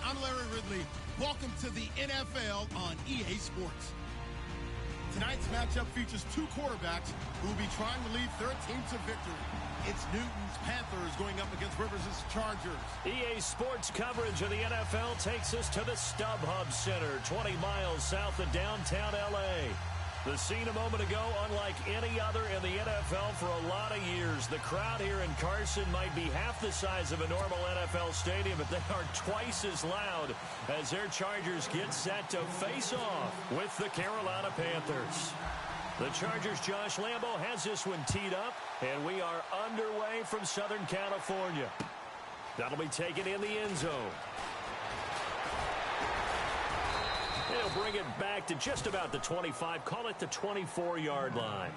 I'm Larry Ridley. Welcome to the NFL on EA Sports. Tonight's matchup features two quarterbacks who will be trying to lead their team to victory. It's Newton's Panthers going up against Rivers' Chargers. EA Sports coverage of the NFL takes us to the StubHub Center, 20 miles south of downtown L.A. The scene a moment ago, unlike any other in the NFL for a lot of years. The crowd here in Carson might be half the size of a normal NFL stadium, but they are twice as loud as their Chargers get set to face off with the Carolina Panthers. The Chargers' Josh Lambo has this one teed up, and we are underway from Southern California. That'll be taken in the end zone. He'll bring it back to just about the 25, call it the 24-yard line.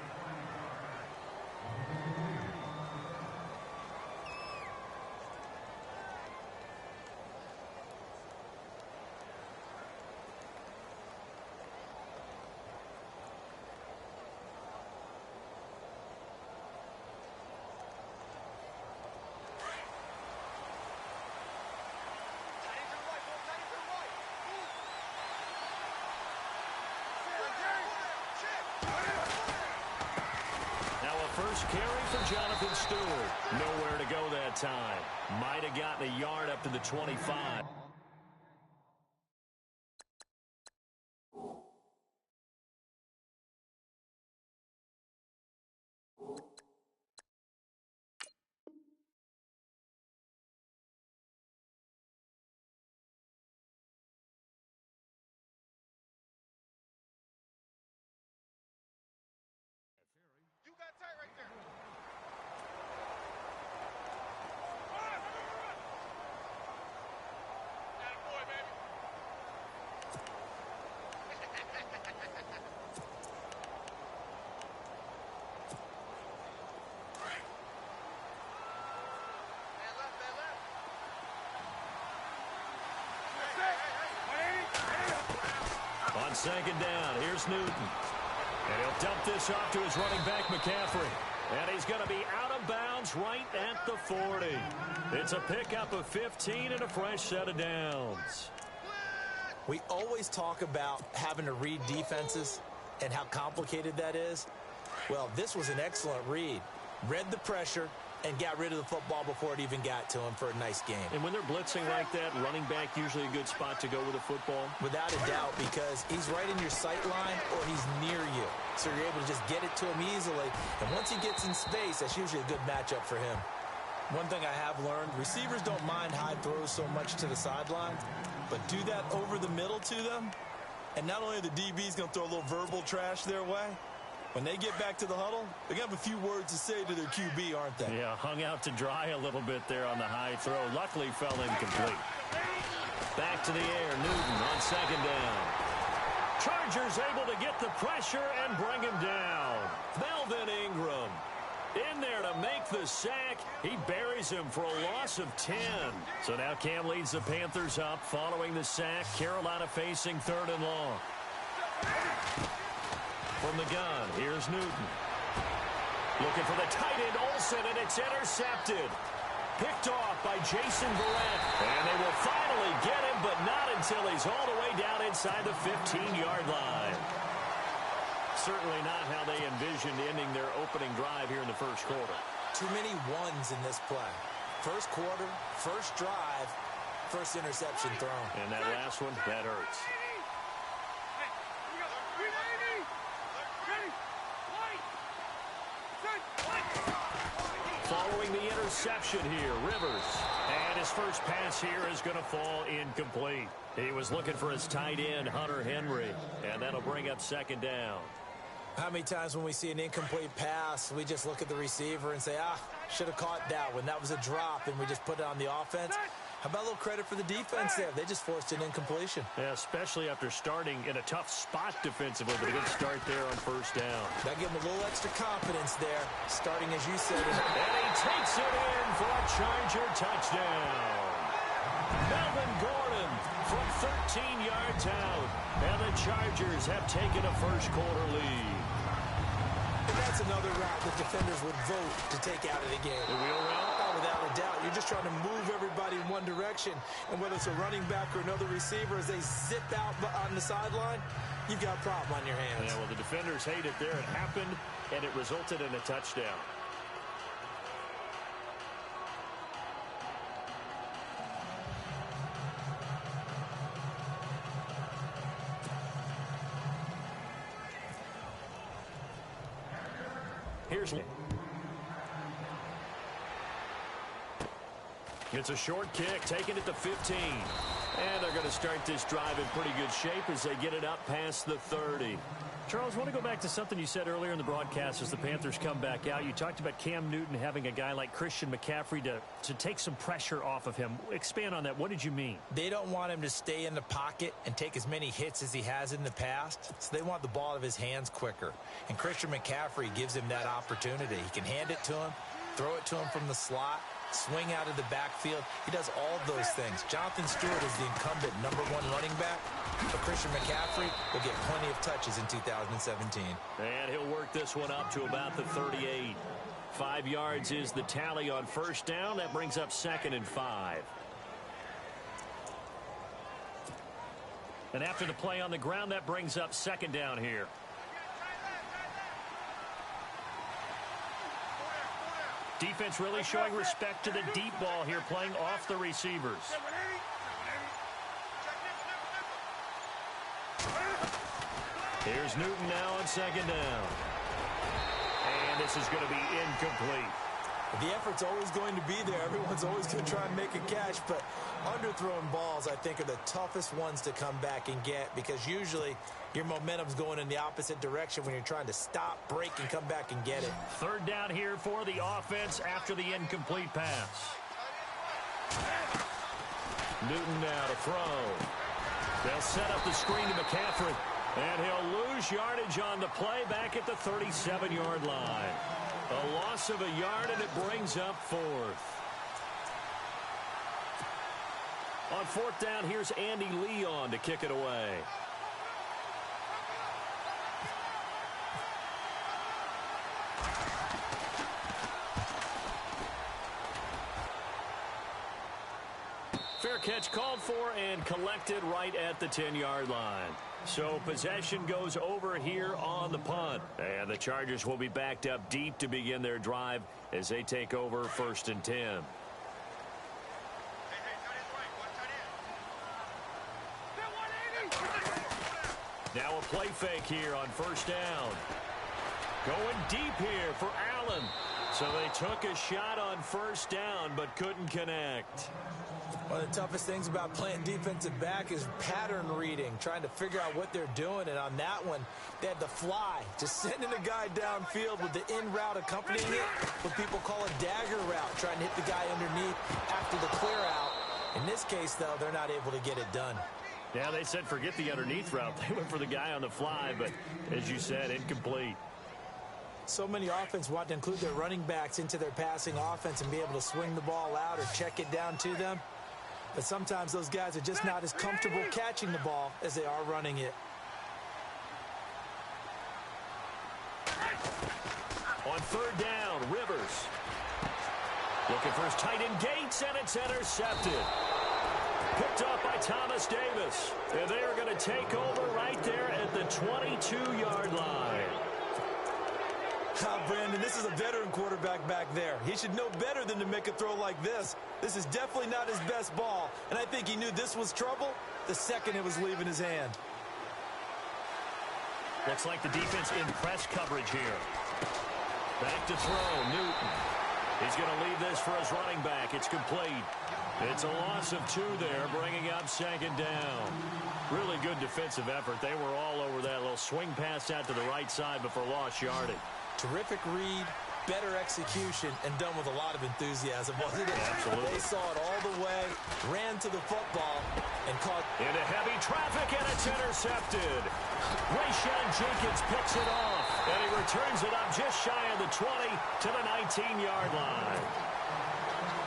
First carry for Jonathan Stewart. Nowhere to go that time. Might have gotten a yard up to the 25. On second down, here's Newton. And he'll dump this off to his running back, McCaffrey. And he's going to be out of bounds right at the 40. It's a pickup of 15 and a fresh set of downs. We always talk about having to read defenses and how complicated that is. Well, this was an excellent read. Read the pressure and got rid of the football before it even got to him for a nice game. And when they're blitzing like that, running back usually a good spot to go with a football? Without a doubt, because he's right in your sight line or he's near you. So you're able to just get it to him easily. And once he gets in space, that's usually a good matchup for him. One thing I have learned, receivers don't mind high throws so much to the sideline, but do that over the middle to them. And not only are the DBs going to throw a little verbal trash their way, when they get back to the huddle, they're going to have a few words to say to their QB, aren't they? Yeah, hung out to dry a little bit there on the high throw. Luckily fell incomplete. Back to the air, Newton on second down. Chargers able to get the pressure and bring him down. Melvin Ingram in there to make the sack. He buries him for a loss of 10. So now Cam leads the Panthers up following the sack. Carolina facing 3rd and long. From the gun, here's Newton. Looking for the tight end, Olsen, and it's intercepted. Picked off by Jason Verrett. And they will finally get him, but not until he's all the way down inside the 15-yard line. Certainly not how they envisioned ending their opening drive here in the first quarter. Too many ones in this play. First quarter, first drive, first interception thrown. And that last one, that hurts. Following the interception here, Rivers. And his first pass here is going to fall incomplete. He was looking for his tight end, Hunter Henry. And that'll bring up second down. How many times when we see an incomplete pass, we just look at the receiver and say, should have caught that one. That was a drop, and we just put it on the offense. How about a little credit for the defense there? They just forced an incompletion. Yeah, especially after starting in a tough spot defensively, but a good start there on first down. That gave him a little extra confidence there, starting as you said. And he takes it in for a Charger touchdown. Melvin Gordon from 13 yards out. And the Chargers have taken a first quarter lead. And that's another route that defenders would vote to take out of the game. The wheel route? Oh, without a doubt. You're you're just trying to move everybody in one direction. And whether it's a running back or another receiver, as they zip out on the sideline, you've got a problem on your hands. Yeah, well, the defenders hate it there. It happened, and it resulted in a touchdown. Here's it's a short kick, taking it to 15. And they're going to start this drive in pretty good shape as they get it up past the 30. Charles, I want to go back to something you said earlier in the broadcast as the Panthers come back out. You talked about Cam Newton having a guy like Christian McCaffrey to take some pressure off of him. Expand on that. What did you mean? They don't want him to stay in the pocket and take as many hits as he has in the past, so they want the ball out of his hands quicker. And Christian McCaffrey gives him that opportunity. He can hand it to him, throw it to him from the slot, swing out of the backfield. He does all of those things. Jonathan Stewart is the incumbent #1 running back, but Christian McCaffrey will get plenty of touches in 2017. And he'll work this one up to about the 38. 5 yards is the tally on first down. That brings up 2nd and 5. And after the play on the ground, that brings up 2nd down here. Defense really showing respect to the deep ball here, playing off the receivers. Here's Newton now on 2nd down. And this is going to be incomplete. The effort's always going to be there. Everyone's always going to try and make a catch, but underthrown balls, I think, are the toughest ones to come back and get because usually your momentum's going in the opposite direction when you're trying to stop, break, and come back and get it. 3rd down here for the offense after the incomplete pass. Newton now to throw. They'll set up the screen to McCaffrey, and he'll lose yardage on the play back at the 37-yard line. A loss of a yard, and it brings up 4th. On 4th down, here's Andy Leon to kick it away. Fair catch called for and collected right at the 10-yard line. So possession goes over here on the punt. And the Chargers will be backed up deep to begin their drive as they take over 1st and 10. Now a play fake here on 1st down. Going deep here for Allen. So they took a shot on 1st down but couldn't connect. One of the toughest things about playing defensive back is pattern reading, trying to figure out what they're doing. And on that one, they had the fly, just sending a guy downfield with the in route accompanying it, what people call a dagger route, trying to hit the guy underneath after the clear out. In this case, though, they're not able to get it done. Yeah, they said forget the underneath route. They went for the guy on the fly, but as you said, incomplete. So many offenses want to include their running backs into their passing offense and be able to swing the ball out or check it down to them. But sometimes those guys are just not as comfortable catching the ball as they are running it. On 3rd down, Rivers. Looking for his tight end Gates, and it's intercepted. Picked up by Thomas Davis. And they are going to take over right there at the 22-yard line. Brandon, this is a veteran quarterback back there. He should know better than to make a throw like this. This is definitely not his best ball, and I think he knew this was trouble the second it was leaving his hand. Looks like the defense in press coverage here. Back to throw, Newton. He's going to leave this for his running back. It's complete. It's a loss of 2 there, bringing up 2nd down. Really good defensive effort. They were all over that little swing pass out to the right side before lost yardage. Terrific read, better execution, and done with a lot of enthusiasm, wasn't it? Absolutely. They saw it all the way, ran to the football, and caught into heavy traffic, and it's intercepted. Rayshawn Jenkins picks it off, and he returns it up just shy of the 20 to the 19-yard line.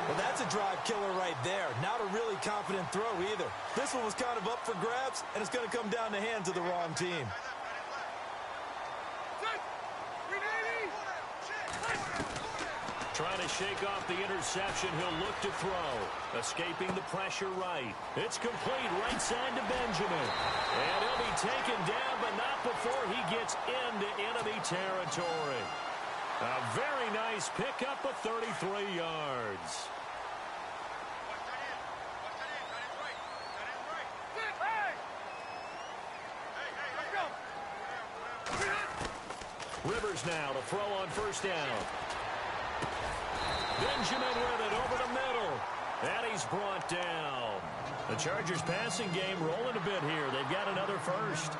Well, that's a drive killer right there. Not a really confident throw either. This one was kind of up for grabs, and it's going to come down the hands of the wrong team. Trying to shake off the interception. He'll look to throw. Escaping the pressure right. It's complete right side to Benjamin. And he'll be taken down, but not before he gets into enemy territory. A very nice pickup of 33 yards. Rivers now to throw on first down. Benjamin with it over the middle. And he's brought down. The Chargers passing game rolling a bit here. They've got another first.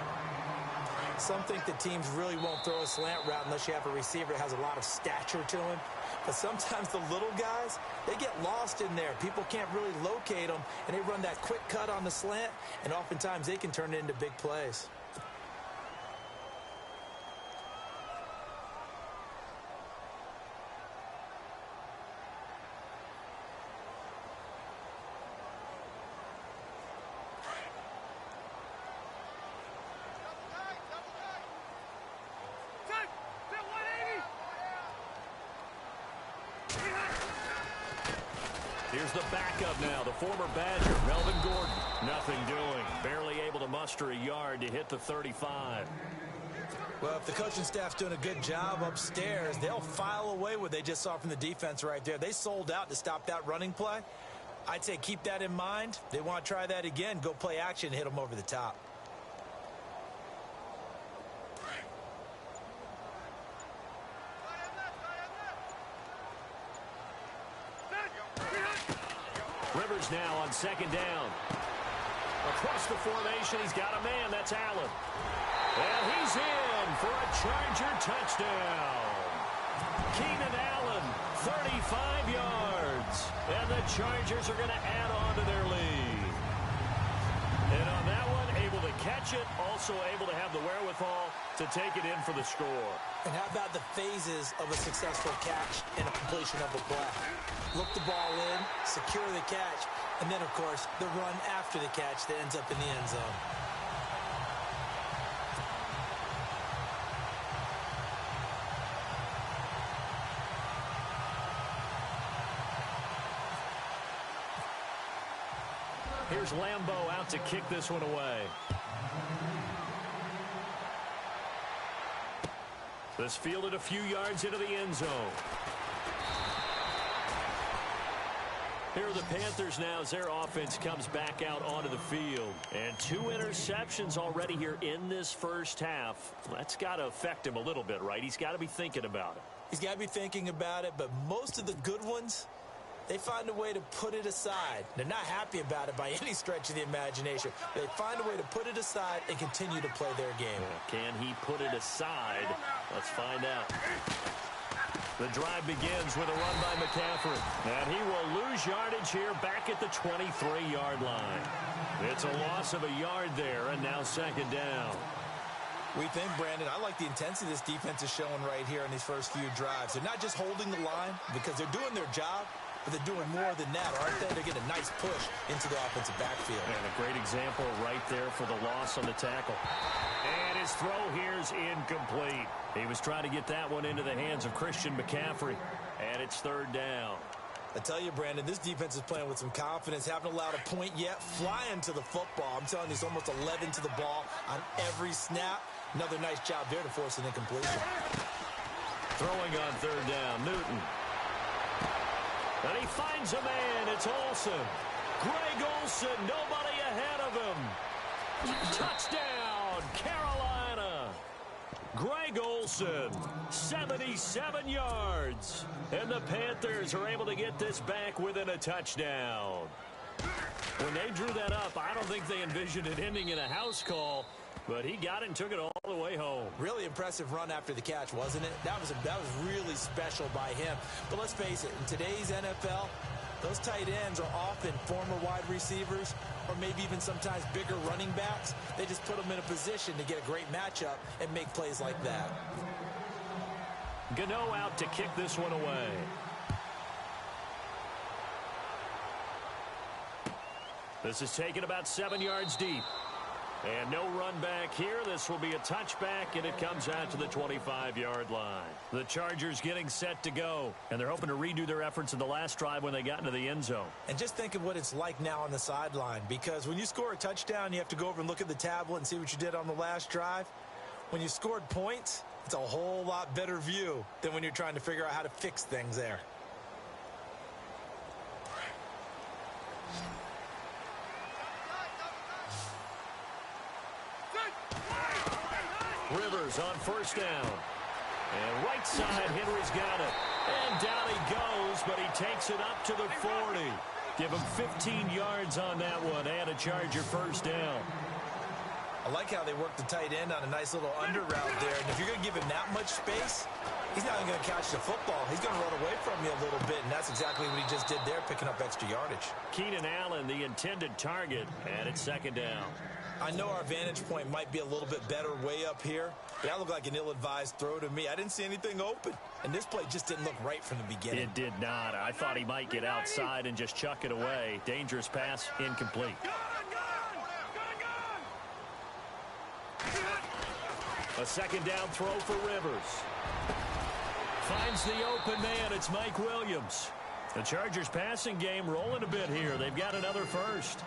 Some think that teams really won't throw a slant route unless you have a receiver that has a lot of stature to him. But sometimes the little guys, they get lost in there. People can't really locate them, and they run that quick cut on the slant, and oftentimes they can turn it into big plays. Here's the backup now, the former Badger, Melvin Gordon. Nothing doing. Barely able to muster a yard to hit the 35. Well, if the coaching staff's doing a good job upstairs, they'll file away what they just saw from the defense right there. They sold out to stop that running play. I'd say keep that in mind. They want to try that again. Go play action and hit them over the top. Rivers now on second down. Across the formation, he's got a man. That's Allen. And he's in for a Charger touchdown. Keenan Allen, 35 yards. And the Chargers are going to add on to their lead. And on that one, able to catch it, also able to have the wherewithal to take it in for the score. And how about the phases of a successful catch and a completion of a play? Look the ball in, secure the catch, and then, of course, the run after the catch that ends up in the end zone. Here's Lambeau out to kick this one away. This fielded a few yards into the end zone. Here are the Panthers now as their offense comes back out onto the field. And 2 interceptions already here in this first half. That's got to affect him a little bit, right? He's got to be thinking about it. He's got to be thinking about it, but most of the good ones, they find a way to put it aside. They're not happy about it by any stretch of the imagination. They find a way to put it aside and continue to play their game. Can he put it aside? Let's find out. The drive begins with a run by McCaffrey. And he will lose yardage here back at the 23-yard line. It's a loss of a yard there, and now second down. We think, Brandon, I like the intensity this defense is showing right here in these first few drives. They're not just holding the line because they're doing their job, but they're doing more than that, aren't they? They're getting a nice push into the offensive backfield. And a great example right there for the loss on the tackle. And his throw here's incomplete. He was trying to get that one into the hands of Christian McCaffrey. And it's third down. I tell you, Brandon, this defense is playing with some confidence. Haven't allowed a point yet. Flying to the football. I'm telling you, it's almost 11 to the ball on every snap. Another nice job there to force an incompletion. Throwing on third down, Newton. And he finds a man. It's Olsen. Greg Olsen, nobody ahead of him. Touchdown, Carolina. Greg Olsen, 77 yards. And the Panthers are able to get this back within a touchdown. When they drew that up, I don't think they envisioned it ending in a house call, but he got it and took it all the way home. Really impressive run after the catch, wasn't it? That was really special by him. But let's face it, in today's NFL, those tight ends are often former wide receivers or maybe even sometimes bigger running backs. They just put them in a position to get a great matchup and make plays like that. Gano out to kick this one away. This is taken about 7 yards deep. And no run back here. This will be a touchback, and it comes out to the 25-yard line. The Chargers getting set to go, and they're hoping to redo their efforts in the last drive when they got into the end zone. And just think of what it's like now on the sideline, because when you score a touchdown, you have to go over and look at the tablet and see what you did on the last drive. When you scored points, it's a whole lot better view than when you're trying to figure out how to fix things there. Rivers on first down. And right side, Henry's got it. And down he goes, but he takes it up to the 40. Give him 15 yards on that one and a Charger first down. I like how they work the tight end on a nice little under route there. And if you're going to give him that much space, he's not even going to catch the football. He's going to run away from you a little bit, and that's exactly what he just did there, picking up extra yardage. Keenan Allen, the intended target, and it's second down. I know our vantage point might be a little bit better way up here, but that looked like an ill-advised throw to me. I didn't see anything open, and this play just didn't look right from the beginning. It did not. I thought he might get outside and just chuck it away. Dangerous pass, incomplete. A second down throw for Rivers. Finds the open man. It's Mike Williams. The Chargers passing game rolling a bit here. They've got another first.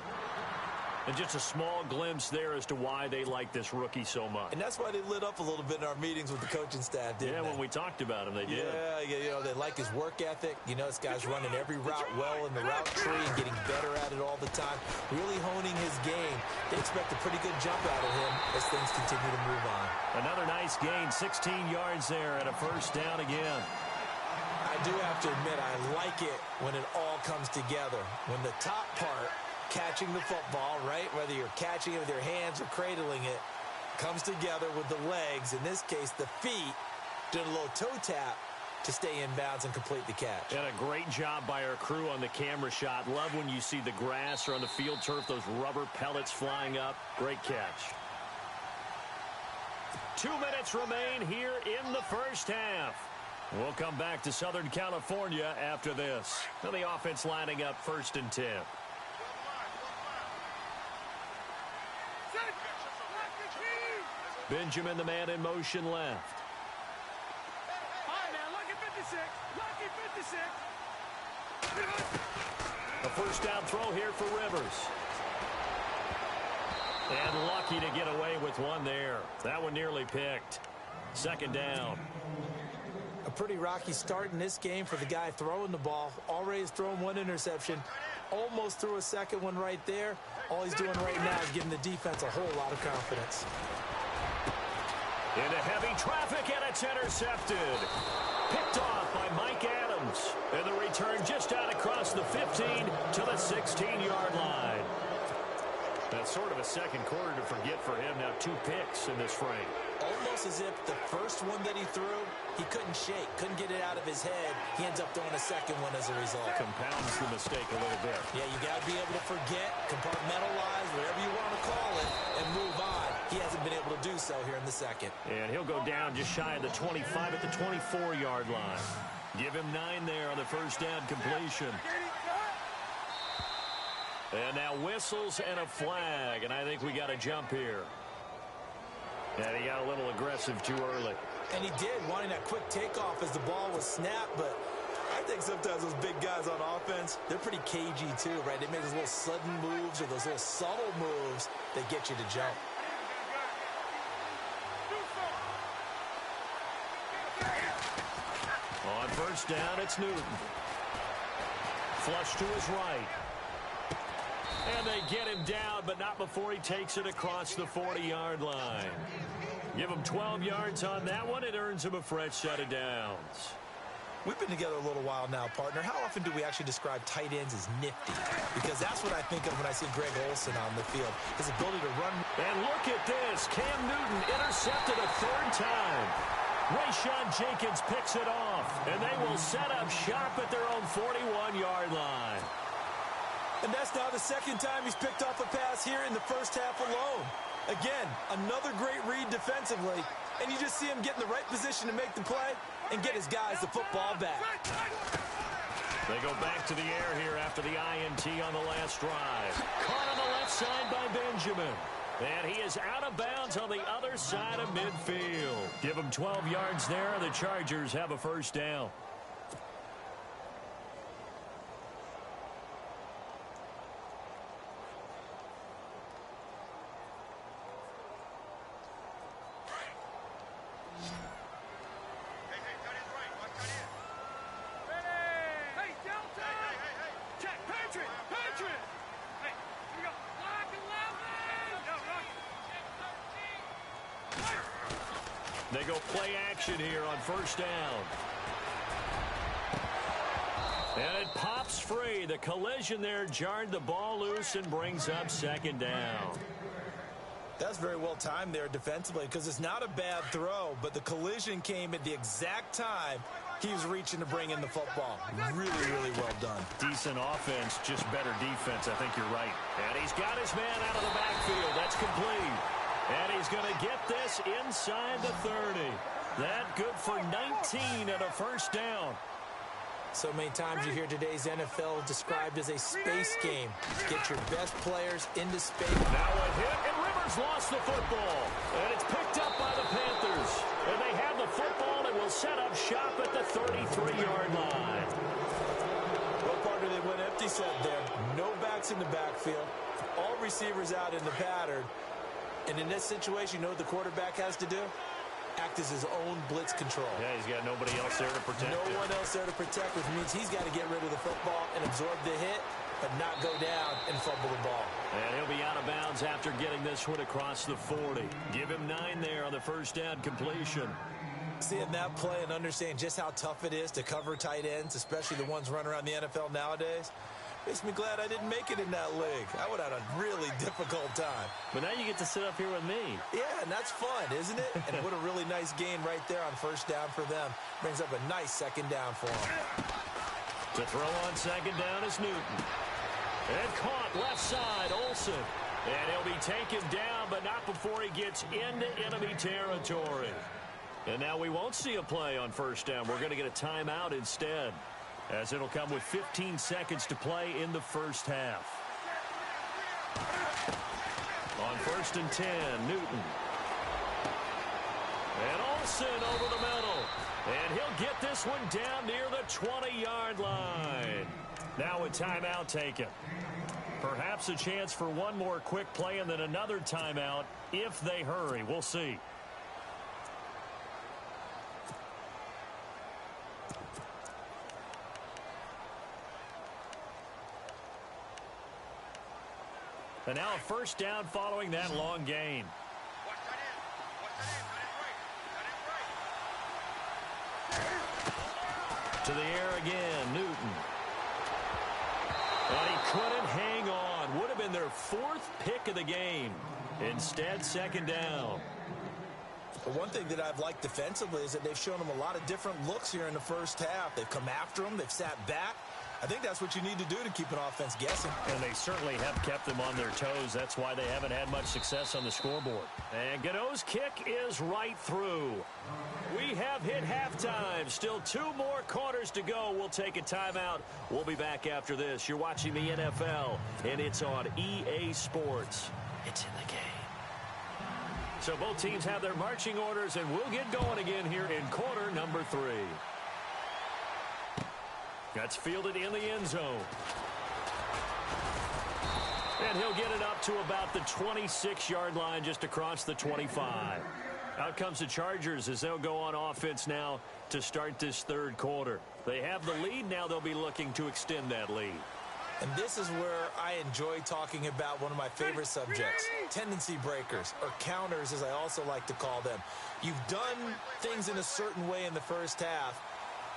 And just a small glimpse there as to why they like this rookie so much. And that's why they lit up a little bit in our meetings with the coaching staff, didn't they? Yeah, when we talked about him, they did. Yeah, you know, they like his work ethic. You know, this guy's running every route well in the route tree and getting better at it all the time, really honing his game. They expect a pretty good jump out of him as things continue to move on. Another nice gain, 16 yards there and a first down again. I do have to admit, I like it when it all comes together. When the top part, catching the football, right, whether you're catching it with your hands or cradling it, comes together with the legs, in this case the feet, doing a little toe tap to stay in bounds and complete the catch. And a great job by our crew on the camera shot. Love when you see the grass or on the field turf, those rubber pellets flying up. Great catch. 2 minutes remain here in the first half. We'll come back to Southern California after this. And the offense lining up 1st and 10. Benjamin, the man in motion left. All right, man, lucky 56. Lucky 56. A first down throw here for Rivers. And lucky to get away with one there. That one nearly picked. Second down. A pretty rocky start in this game for the guy throwing the ball. Already has thrown one interception. Almost threw a second one right there. All he's doing right now is giving the defense a whole lot of confidence. Into heavy traffic, and it's intercepted. Picked off by Mike Adams. And the return just out across the 15 to the 16-yard line. That's sort of a second quarter to forget for him. Now 2 picks in this frame. Almost as if the first one that he threw, he couldn't shake, couldn't get it out of his head. He ends up throwing a second one as a result. Compounds the mistake a little bit. Yeah, you got to be able to forget, compartmentalize, whatever you want to call it, and move on. He hasn't been able to do so here in the second. And he'll go down just shy of the 25 at the 24-yard line. Give him 9 there on the first down completion. And now whistles and a flag, and I think we got a jump here. And he got a little aggressive too early. And he did, wanting that quick takeoff as the ball was snapped, but I think sometimes those big guys on offense, they're pretty cagey too, right? They make those little sudden moves or those little subtle moves that get you to jump. On first down, it's Newton. Flush to his right. And they get him down, but not before he takes it across the 40-yard line. Give him 12 yards on that one. It earns him a fresh set of downs. We've been together a little while now, partner. How often do we actually describe tight ends as nifty? Because that's what I think of when I see Greg Olsen on the field. His ability to run. And look at this. Cam Newton intercepted a 3rd time. Rayshon Jenkins picks it off. And they will set up shop at their own 41-yard line. And that's now the 2nd time he's picked off a pass here in the first half alone. Again, another great read defensively. And you just see him get in the right position to make the play and get his guys the football back. They go back to the air here after the INT on the last drive. Caught on the left side by Benjamin. And he is out of bounds on the other side of midfield. Give him 12 yards there. The Chargers have a first down. They go play action here on first down. And it pops free. The collision there jarred the ball loose and brings up second down. That's very well timed there defensively because it's not a bad throw, but the collision came at the exact time he was reaching to bring in the football. Really, really well done. Decent offense, just better defense. I think you're right. And he's got his man out of the backfield. That's complete. And he's going to get this inside the 30. That good for 19 and a first down. So many times you hear today's NFL described as a space game. Get your best players into space. Now a hit, and Rivers lost the football. And it's picked up by the Panthers. And they have the football and will set up shop at the 33-yard line. Well, partner, they went empty set there. No backs in the backfield. All receivers out in the pattern. And in this situation, you know what the quarterback has to do? Act as his own blitz control. Yeah, he's got nobody else there to protect him. No one else there to protect, which means he's got to get rid of the football and absorb the hit, but not go down and fumble the ball. And he'll be out of bounds after getting this one across the 40. Give him 9 there on the first down completion. Seeing that play and understanding just how tough it is to cover tight ends, especially the ones running around the NFL nowadays, makes me glad I didn't make it in that league. I would have had a really difficult time. But now you get to sit up here with me. Yeah, and that's fun, isn't it? And what a really nice gain right there on first down for them. Brings up a nice second down for them. To throw on second down is Newton. And caught left side, Olsen. And he'll be taken down, but not before he gets into enemy territory. And now we won't see a play on first down. We're going to get a timeout instead, as it'll come with 15 seconds to play in the first half. On 1st and 10, Newton. And Olsen over the middle. And he'll get this one down near the 20-yard line. Now a timeout taken. Perhaps a chance for one more quick play and then another timeout if they hurry. We'll see. And now a first down following that long gain. To the air again, Newton. And he couldn't hang on. Would have been their 4th pick of the game. Instead, second down. But one thing that I've liked defensively is that they've shown them a lot of different looks here in the first half. They've come after them. They've sat back. I think that's what you need to do to keep an offense guessing. And they certainly have kept them on their toes. That's why they haven't had much success on the scoreboard. And Godot's kick is right through. We have hit halftime. Still 2 more quarters to go. We'll take a timeout. We'll be back after this. You're watching the NFL, and it's on EA Sports. It's in the game. So both teams have their marching orders, and we'll get going again here in quarter number 3. That's fielded in the end zone. And he'll get it up to about the 26-yard line, just across the 25. Out comes the Chargers as they'll go on offense now to start this 3rd quarter. They have the lead. Now they'll be looking to extend that lead. And this is where I enjoy talking about one of my favorite subjects, tendency breakers, or counters as I also like to call them. You've done things in a certain way in the first half,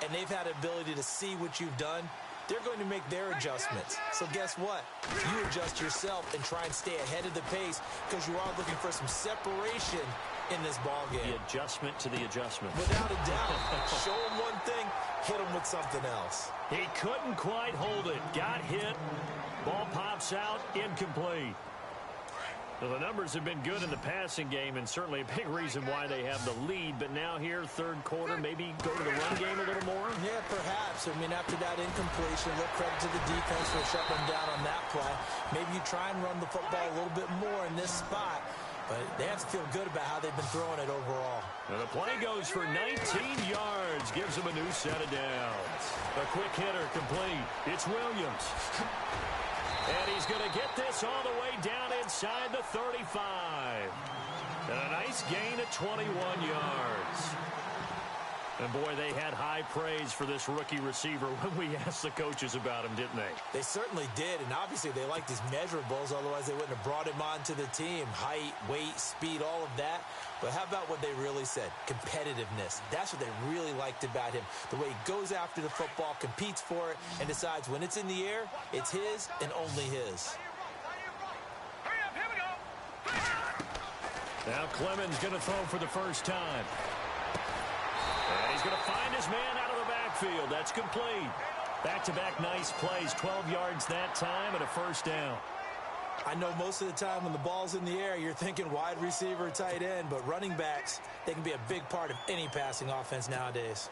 and they've had the ability to see what you've done. They're going to make their adjustments. So guess what? You adjust yourself and try and stay ahead of the pace because you are looking for some separation in this ball game. The adjustment to the adjustment. Without a doubt. Show them one thing, hit them with something else. He couldn't quite hold it. Got hit. Ball pops out, incomplete. Well, the numbers have been good in the passing game and certainly a big reason why they have the lead. But now here, third quarter, maybe go to the run game a little more? Yeah, perhaps. I mean, after that incompletion, a little credit to the defense for shutting them down on that play. Maybe you try and run the football a little bit more in this spot. But they have to feel good about how they've been throwing it overall. And the play goes for 19 yards. Gives them a new set of downs. A quick hitter complete. It's Williams. And he's going to get this all the way down inside the 35. And a nice gain of 21 yards. And, boy, they had high praise for this rookie receiver when we asked the coaches about him, didn't they? They certainly did, and obviously they liked his measurables. Otherwise, they wouldn't have brought him onto the team. Height, weight, speed, all of that. But how about what they really said? Competitiveness. That's what they really liked about him. The way he goes after the football, competes for it, and decides when it's in the air, it's his and only his. Now Clemens going to throw for the first time. And he's going to find his man out of the backfield. That's complete. Back-to-back nice plays. 12 yards that time and a first down. I know most of the time when the ball's in the air, you're thinking wide receiver, tight end, but running backs, they can be a big part of any passing offense nowadays.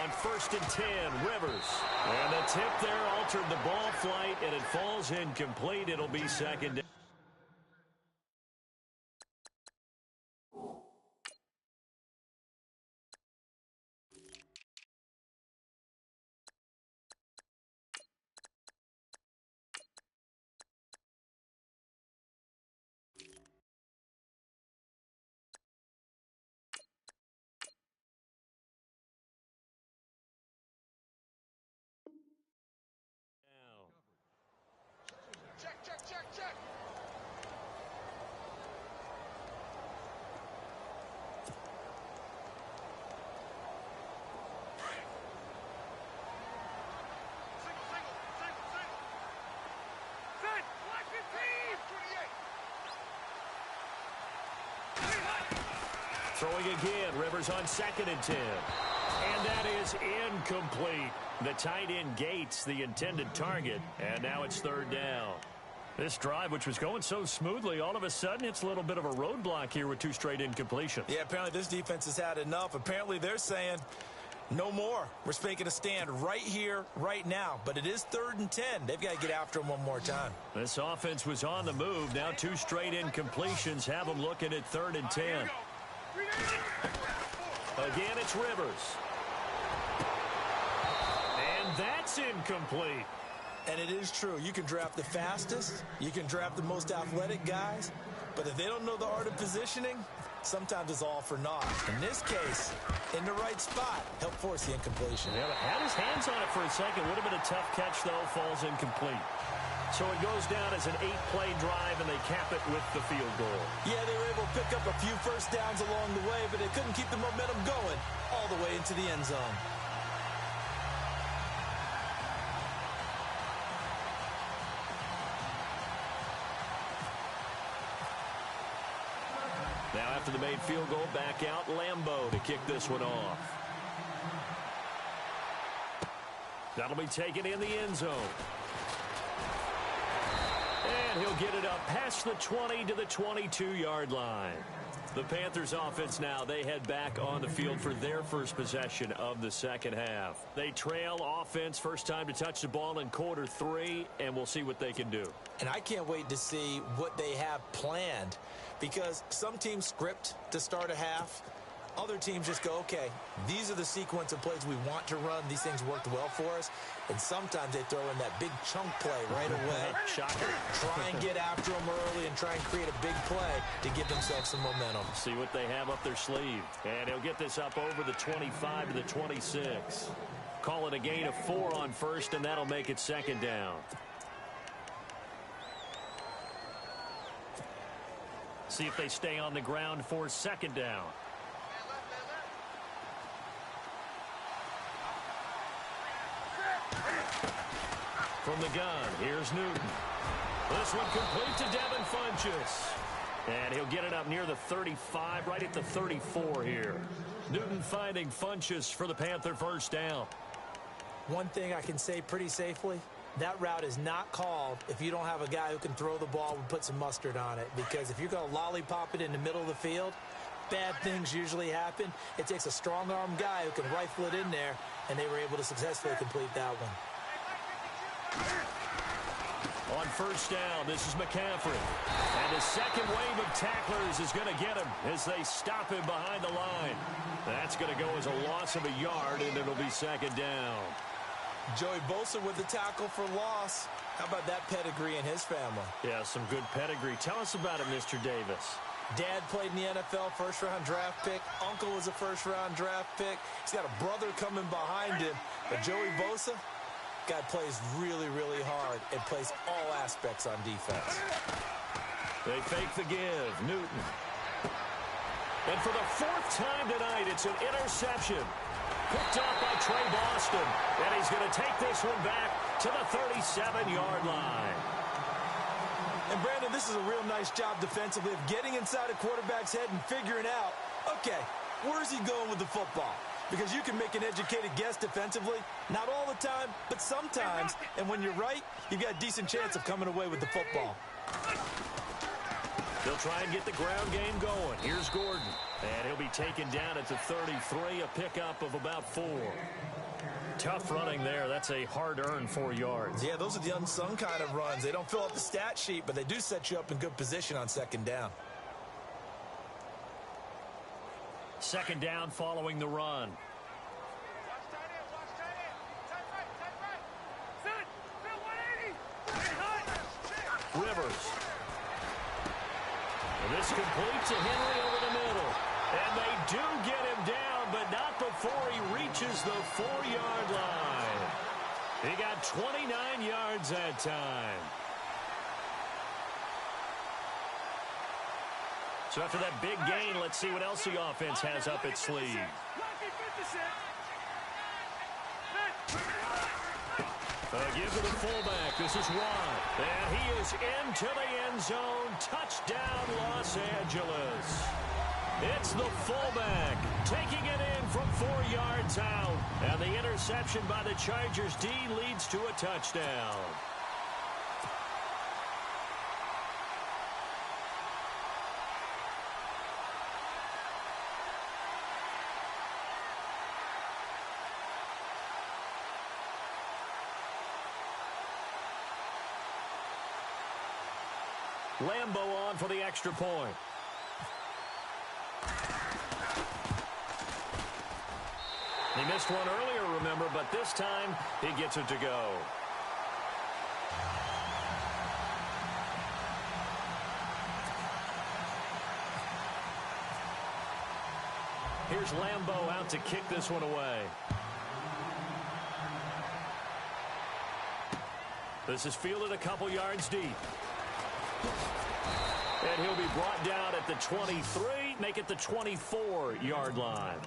On 1st and 10, Rivers. And the tip there altered the ball flight, and it falls incomplete. It'll be second down. Check. Throwing again, Rivers on 2nd and 10. And that is incomplete. The tight end Gates, the intended target, and now it's 3rd down. This drive, which was going so smoothly, all of a sudden it's a little bit of a roadblock here with 2 straight incompletions. Yeah, apparently this defense has had enough. Apparently they're saying no more. We're making a stand right here, right now. But it is 3rd and 10. They've got to get after him one more time. This offense was on the move. Now 2 straight incompletions have them looking at 3rd and 10. Again, it's Rivers. And that's incomplete. And it is true. You can draft the fastest. You can draft the most athletic guys. But if they don't know the art of positioning, sometimes it's all for naught. In this case, in the right spot, helped force the incompletion. Yeah, had his hands on it for a second. Would have been a tough catch, though. Falls incomplete. So it goes down as an 8-play drive, and they cap it with the field goal. Yeah, they were able to pick up a few first downs along the way, but they couldn't keep the momentum going all the way into the end zone. Now after the made field goal, back out Lambeau to kick this one off. That'll be taken in the end zone. And he'll get it up past the 20 to the 22-yard line. The Panthers offense now, they head back on the field for their first possession of the second half. They trail offense, first time to touch the ball in quarter 3, and we'll see what they can do. And I can't wait to see what they have planned, because some teams script to start a half. Other teams just go, okay, these are the sequence of plays we want to run. These things worked well for us. And sometimes they throw in that big chunk play right away. Shocker. Try and get after them early and try and create a big play to give themselves some momentum. See what they have up their sleeve. And he'll get this up over the 25 to the 26. Call it a gain of 4 on first, and that'll make it second down. See if they stay on the ground for second down. From the gun, here's Newton. This one complete to Devin Funchess. And he'll get it up near the 35, right at the 34 here. Newton finding Funchess for the Panther first down. One thing I can say pretty safely, that route is not called if you don't have a guy who can throw the ball and put some mustard on it. Because if you're going to lollipop it in the middle of the field, bad things usually happen. It takes a strong-arm guy who can rifle it in there, and they were able to successfully complete that one. On first down, this is McCaffrey. And the second wave of tacklers is going to get him as they stop him behind the line. That's going to go as a loss of a yard, and it'll be second down. Joey Bosa with the tackle for loss. How about that pedigree in his family? Yeah, some good pedigree. Tell us about it, Mr. Davis. Dad played in the NFL, first-round draft pick. Uncle was a first-round draft pick. He's got a brother coming behind him. But Joey Bosa, guy plays really, really hard and plays all aspects on defense. They fake the give. Newton. And for the fourth time tonight, it's an interception. Picked up by Trey Boston. And he's going to take this one back to the 37-yard line. And, Brandon, this is a real nice job defensively of getting inside a quarterback's head and figuring out, okay, where's he going with the football? Because you can make an educated guess defensively. Not all the time, but sometimes. And when you're right, you've got a decent chance of coming away with the football. They'll try and get the ground game going. Here's Gordon. And he'll be taken down at the 33, a pickup of about 4. Tough running there. That's a hard-earned 4 yards. Yeah, those are the unsung kind of runs. They don't fill up the stat sheet, but they do set you up in good position on second down. Second down following the run. Rivers. And this complete to Henry over the middle. And they do get him down, but not before he reaches the 4-yard line. He got 29 yards that time. So after that big gain, let's see what else the offense has up its sleeve. Give to the fullback. This is Watt. And he is into the end zone. Touchdown, Los Angeles. It's the fullback taking it in from 4 yards out. And the interception by the Chargers D leads to a touchdown. Lambeau on for the extra point. He missed one earlier, remember, but this time he gets it to go. Here's Lambeau out to kick this one away. This is fielded a couple yards deep. And he'll be brought down at the 23, make it the 24-yard line.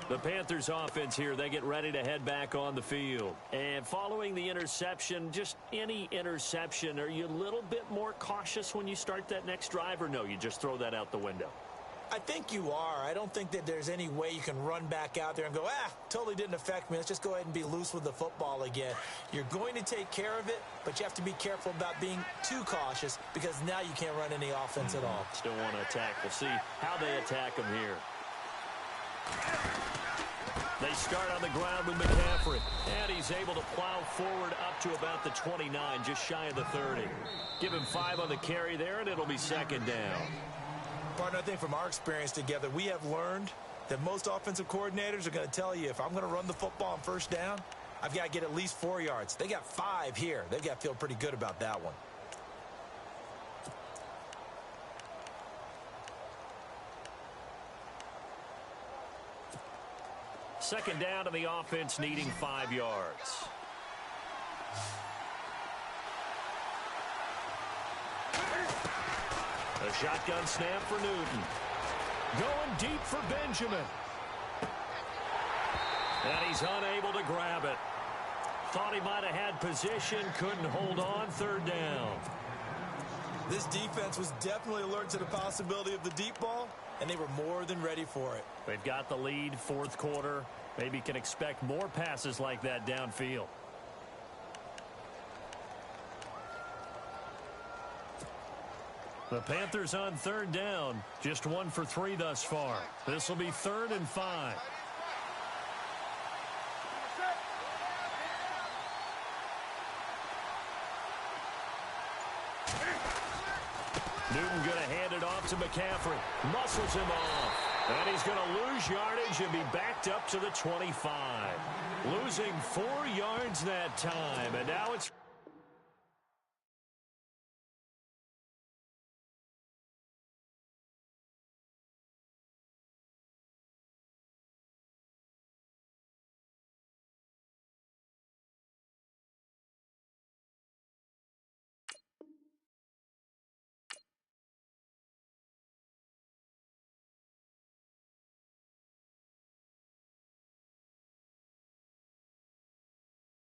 The Panthers offense here, they get ready to head back on the field. And following the interception, just any interception, are you a little bit more cautious when you start that next drive, or no, you just throw that out the window? I think you are. I don't think that there's any way you can run back out there and go, totally didn't affect me. Let's just go ahead and be loose with the football again. You're going to take care of it, but you have to be careful about being too cautious because now you can't run any offense at all. Still want to attack. We'll see how they attack him here. They start on the ground with McCaffrey, and he's able to plow forward up to about the 29, just shy of the 30. Give him 5 on the carry there, and it'll be second down. Partner, I think from our experience together, we have learned that most offensive coordinators are going to tell you, if I'm going to run the football on first down, I've got to get at least 4 yards. They got 5 here. They've got to feel pretty good about that one. Second down to the offense, needing 5 yards. A shotgun snap for Newton. Going deep for Benjamin. And he's unable to grab it. Thought he might have had position, couldn't hold on, third down. This defense was definitely alert to the possibility of the deep ball, and they were more than ready for it. They've got the lead, fourth quarter. Maybe can expect more passes like that downfield. The Panthers on third down. Just 1 for 3 thus far. This will be 3rd and 5. Newton going to hand it off to McCaffrey. Muscles him off. And he's going to lose yardage and be backed up to the 25. Losing 4 yards that time. And now it's...